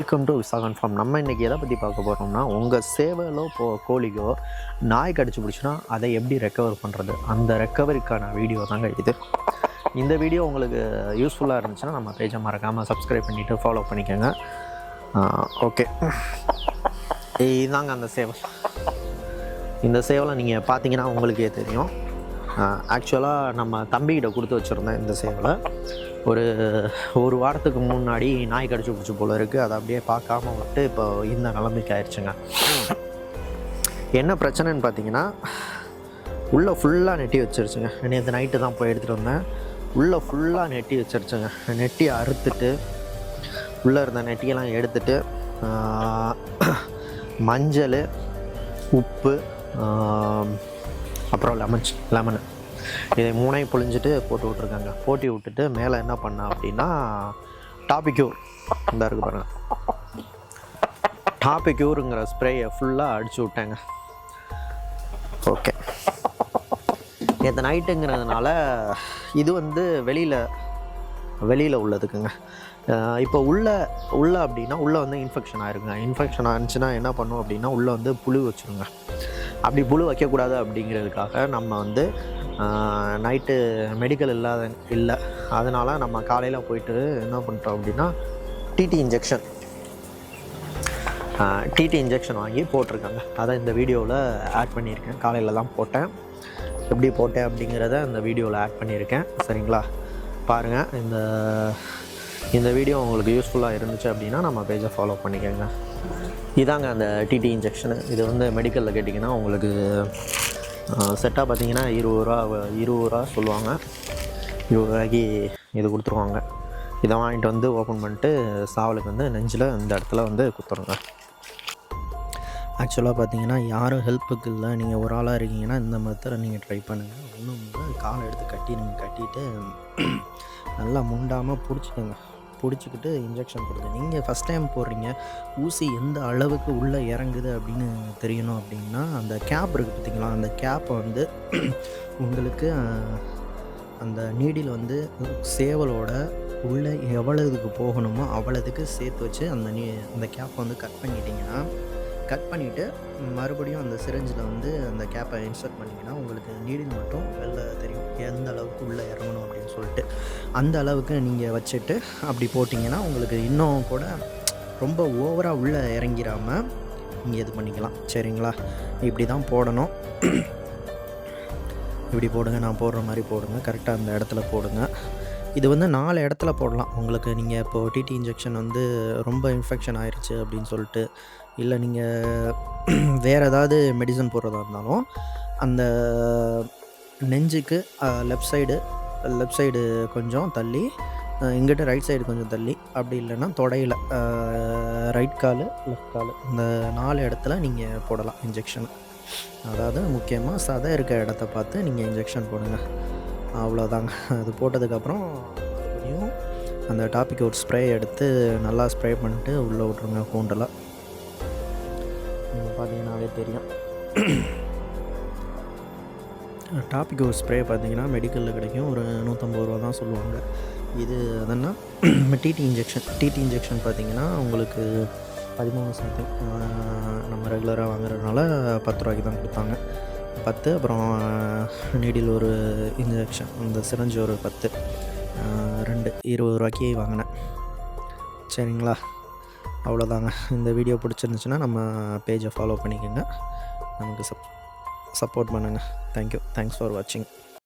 Welcome to Visakan form. நம்ம இன்றைக்கி எதை பற்றி பார்க்க போகிறோம்னா, உங்கள் சேவலோ கோழிக்கோ நாய் கடிச்சு பிடிச்சுன்னா அதை எப்படி ரெக்கவர் பண்ணுறது, அந்த ரெக்கவரிக்கான வீடியோ தாங்க இது. இந்த வீடியோ உங்களுக்கு யூஸ்ஃபுல்லாக இருந்துச்சுன்னா நம்ம பேஜை மறக்காமல் சப்ஸ்கிரைப் பண்ணிவிட்டு ஃபாலோ பண்ணிக்கோங்க. ஓகே, இதுதாங்க அந்த சேவல். இந்த சேவலை நீங்கள் பார்த்தீங்கன்னா உங்களுக்கே தெரியும். ஆக்சுவலாக நம்ம தம்பிக்கிட்ட கொடுத்து வச்சுருந்தேன் இந்த சேவலை. ஒரு வாரத்துக்கு முன்னாடி நாய் கடிச்சு பிடிச்சி போல இருக்குது. அதை அப்படியே பார்க்காம விட்டு இப்போ இந்த நிலைமைக்கு ஆயிடுச்சுங்க. என்ன பிரச்சனைன்னு பார்த்தீங்கன்னா, உள்ளே ஃபுல்லாக நெட்டி வச்சிருச்சுங்க. நேற்று நைட்டு தான் போய் எடுத்துகிட்டு வந்தேன். உள்ளே ஃபுல்லாக நெட்டி வச்சிருச்சுங்க. நெட்டி அறுத்துட்டு உள்ளே இருந்த நெட்டியெல்லாம் எடுத்துட்டு மஞ்சள், உப்பு, அப்புறம் லெமனு இதை மூணையும் புழிஞ்சிட்டு போட்டு விட்ருக்காங்க. போட்டி விட்டுட்டு மேலே என்ன பண்ணேன் அப்படின்னா, டாபிக்யூர் இந்த இருக்குது பாருங்கள், டாபிக்யூருங்கிற ஸ்ப்ரேயை ஃபுல்லாக அடிச்சு விட்டேங்க. ஓகே, நேற்று நைட்டுங்கிறதுனால இது வெளியில் உள்ளதுக்குங்க. இப்போ உள்ளே அப்படின்னா உள்ளே இன்ஃபெக்ஷன் ஆயிருங்க. இன்ஃபெக்ஷன் ஆனிச்சுன்னா என்ன பண்ணும் அப்படின்னா, உள்ளே புழு வச்சுருங்க. அப்படி புழு வைக்கக்கூடாது அப்படிங்கிறதுக்காக நம்ம நைட்டு மெடிக்கல் இல்லை, அதனால் நம்ம காலையில் போயிட்டு என்ன பண்ணுறோம் அப்படின்னா, டிடி இன்ஜெக்ஷன் வாங்கி போட்டிருக்காங்க. அதை இந்த வீடியோவில் ஆட் பண்ணியிருக்கேன். காலையில் தான் போட்டேன். எப்படி போட்டேன் அப்படிங்கிறத இந்த வீடியோவில் ஆட் பண்ணியிருக்கேன். சரிங்களா, பாருங்கள். இந்த வீடியோ உங்களுக்கு யூஸ்ஃபுல்லாக இருந்துச்சு அப்படின்னா நம்ம பேஜை ஃபாலோ பண்ணிக்கோங்க. இதாங்க அந்த டிடி இன்ஜெக்ஷனு. இது மெடிக்கலில் கேட்டிங்கன்னா உங்களுக்கு செட்டாக பார்த்தீங்கன்னா 20 ரூபா சொல்லுவாங்க. 20 ரூபாய்க்கு இது கொடுத்துருவாங்க. இதை வாங்கிட்டு ஓப்பன் பண்ணிட்டு சாவலுக்கு நெஞ்சில் இந்த இடத்துல குத்துருங்க. ஆக்சுவலாக பார்த்தீங்கன்னா யாரும் ஹெல்ப்புக்கு இல்லை, நீங்கள் ஒரு ஆளாக இருக்கீங்கன்னா இந்த மெத்தடை நீங்கள் ட்ரை பண்ணுங்கள். ஒன்றும் காலை எடுத்து கட்டிட்டு நல்லா முண்டாமல் பிடிச்சிக்கிட்டு இன்ஜெக்ஷன் கொடுங்க. நீங்கள் ஃபஸ்ட் டைம் போடுறீங்க, ஊசி எந்த அளவுக்கு உள்ளே இறங்குது அப்படின்னு தெரியணும் அப்படின்னா, அந்த கேப் இருக்குது பார்த்திங்களா, அந்த கேப்பை உங்களுக்கு அந்த நீடில் சேவலோட உள்ளே எவ்வளவுக்கு போகணுமோ அவ்வளவுக்கு சேர்த்து வச்சு அந்த கேப்பை கட் பண்ணிவிட்டு மறுபடியும் அந்த சிரஞ்சில் அந்த கேப்பை இன்சர்ட் பண்ணிங்கன்னா உங்களுக்கு நீடில் மட்டும் வெளில தெரியும் எந்த அளவுக்கு உள்ளே இறங்கணும் அப்படின்னு சொல்லிட்டு. அந்த அளவுக்கு நீங்கள் வச்சுட்டு அப்படி போட்டிங்கன்னா உங்களுக்கு இன்னும் கூட ரொம்ப ஓவராக உள்ளே இறங்கிடாமல் நீங்கள் இது பண்ணிக்கலாம். சரிங்களா, இப்படி தான் போடணும். இப்படி போடுங்க, நான் போடுற மாதிரி போடுங்க. கரெக்டாக அந்த இடத்துல போடுங்க. இது 4 இடத்துல போடலாம் உங்களுக்கு. நீங்கள் இப்போது டிடி இன்ஜெக்ஷன் ரொம்ப இன்ஃபெக்ஷன் ஆயிடுச்சு அப்படின்னு சொல்லிட்டு, இல்லை நீங்கள் வேறு ஏதாவது மெடிசன் போடுறதா இருந்தாலும் அந்த நெஞ்சுக்கு லெஃப்ட் சைடு கொஞ்சம் தள்ளி, இங்கிட்ட ரைட் சைடு கொஞ்சம் தள்ளி, அப்படி இல்லைன்னா தொடையில் ரைட் கால் லெஃப்ட் கால் இந்த 4 இடத்துல நீங்கள் போடலாம் இன்ஜெக்ஷன். அதாவது முக்கியமாக சதை இருக்க இடத்த பார்த்து நீங்கள் இன்ஜெக்ஷன் போடுங்க. அவ்வளோதாங்க. அது போட்டதுக்கப்புறம் மறுபடியும் அந்த டாபிக் ஒரு ஸ்ப்ரே எடுத்து நல்லா ஸ்ப்ரே பண்ணிட்டு உள்ளே விட்ருங்க. கூண்டெல்லாம் பார்த்தீங்கன்னாவே தெரியும். டாபிக் ஒரு ஸ்ப்ரே பார்த்தீங்கன்னா மெடிக்கலில் கிடைக்கும். ஒரு 150 ரூபா தான் சொல்லுவாங்க. இது அதெல்லாம் டிடி இன்ஜெக்ஷன் பார்த்தீங்கன்னா உங்களுக்கு 13 சம்திங். நம்ம ரெகுலராக வாங்குறதுனால 10 ரூபாய்க்கு தான் கொடுத்தாங்க. 10, அப்புறம் நீடில் ஒரு இன்ஜெக்ஷன், இந்த சிரஞ்சு ஒரு 10, 2 20 ரூபாய்க்கு வாங்கினேன். சரிங்களா, அவ்வளோதாங்க. இந்த வீடியோ பிடிச்சிருந்துச்சுன்னா நம்ம பேஜை ஃபாலோ பண்ணிக்கோங்க. நமக்கு சப்போர்ட் பண்ணுங்கள். தேங்க்யூ. தேங்க்ஸ் ஃபார் வாட்சிங்.